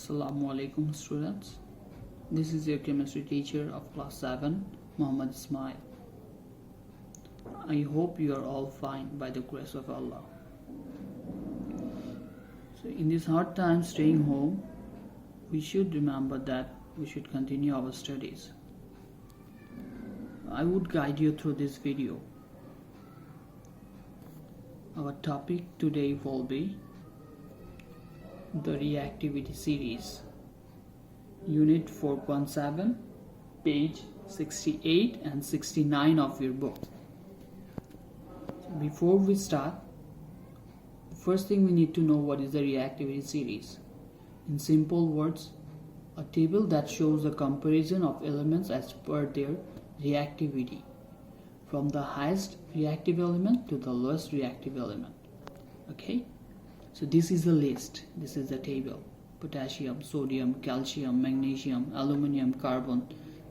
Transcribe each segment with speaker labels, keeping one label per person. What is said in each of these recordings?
Speaker 1: Assalamu alaikum students. This is your chemistry teacher of class 7, Muhammad Ismail. I hope you are all fine by the grace of Allah. So in this hard time staying home, we should remember that we should continue our studies. I would guide you through this video. Our topic today will be the reactivity series, unit 4.7, page 68 and 69 of your book. So before we start, the first thing we need to know what is the reactivity series. In simple words, a table that shows a comparison of elements as per their reactivity, from the highest reactive element to the lowest reactive element. Okay? So this is the list, this is the table. Potassium, sodium, calcium, magnesium, aluminum, carbon,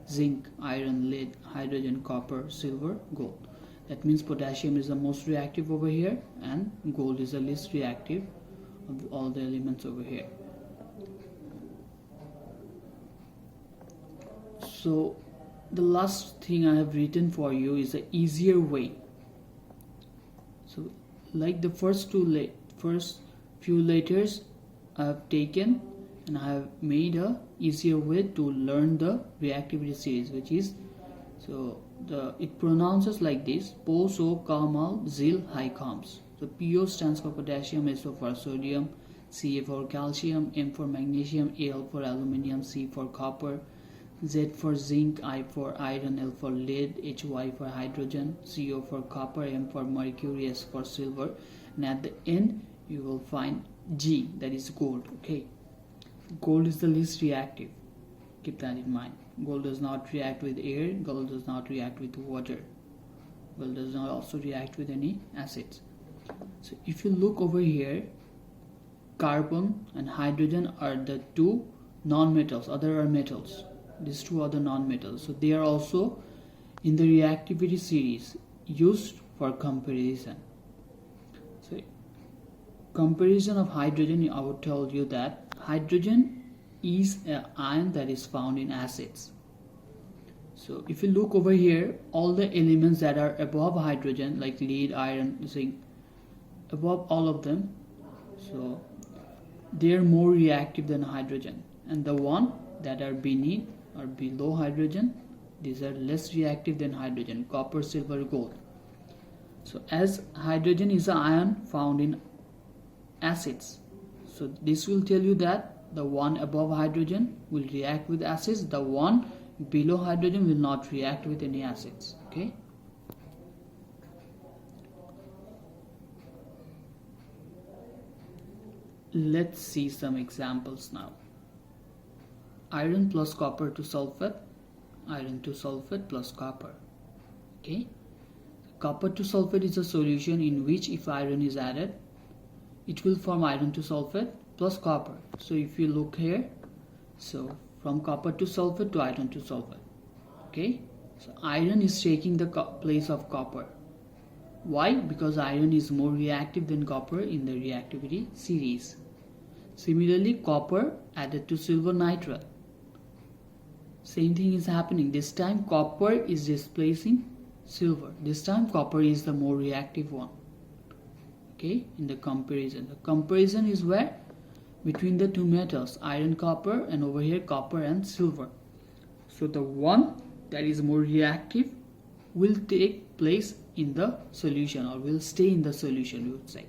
Speaker 1: zinc, iron, lead, hydrogen, copper, silver, gold. That means potassium is the most reactive over here and gold is the least reactive of all the elements over here. So the last thing I have written for you is the easier way. So like the first few letters I have taken and I have made a easier way to learn the reactivity series, which is, it pronounces like this: Po, So, Kamal, Zil, Hycoms. So PO stands for potassium, SO for sodium, Ca for calcium, M for magnesium, Al for aluminium, C for copper, Z for zinc, I for iron, L for lead, Hy for hydrogen, Co for copper, M for mercury, S for silver, and at the end you will find G, that is gold. Okay, gold is the least reactive, keep that in mind. Gold does not react with air, gold does not react with water, gold does not also react with any acids. So if you look over here, carbon and hydrogen are the two non-metals, other are metals. These two are the non-metals, so they are also in the reactivity series used for comparison. So comparison of hydrogen, I would tell you that hydrogen is an ion that is found in acids. So if you look over here, all the elements that are above hydrogen, like lead, iron, zinc, above all of them, so they are more reactive than hydrogen, and the one that are beneath or below hydrogen, these are less reactive than hydrogen: copper, silver, gold. So as hydrogen is an ion found in acids, so this will tell you that the one above hydrogen will react with acids, the one below hydrogen will not react with any acids. Okay, let's see some examples now. Iron plus copper to sulfate, iron to sulfate plus copper. Okay, copper to sulfate is a solution in which if iron is added, it will form iron to sulfate plus copper. So if you look here, so from copper to sulfate to iron to sulfate. Okay, so iron is taking the place of copper. Why? Because iron is more reactive than copper in the reactivity series. Similarly, copper added to silver nitrate, same thing is happening. This time copper is displacing silver. This time copper is the more reactive one. Okay, in the comparison is where? Between the two metals, iron, copper, and over here copper and silver. So the one that is more reactive will take place in the solution, or will stay in the solution, we would say.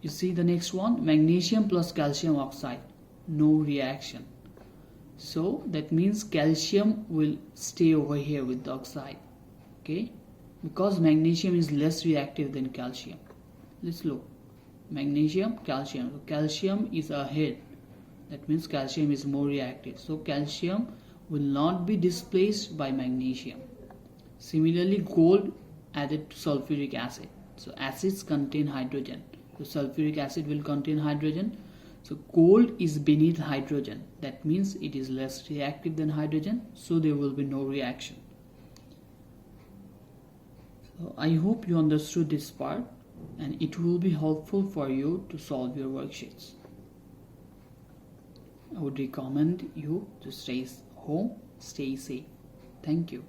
Speaker 1: You see the next one, magnesium plus calcium oxide, no reaction. So that means calcium will stay over here with the oxide. Okay, because magnesium is less reactive than calcium. Let's look, magnesium, calcium. So calcium is ahead, that means calcium is more reactive, so calcium will not be displaced by magnesium. Similarly, gold added to sulfuric acid. So acids contain hydrogen, so sulfuric acid will contain hydrogen. So gold is beneath hydrogen, that means it is less reactive than hydrogen, so there will be no reaction. So I hope you understood this part, and it will be helpful for you to solve your worksheets. I would recommend you to stay home, stay safe. Thank you.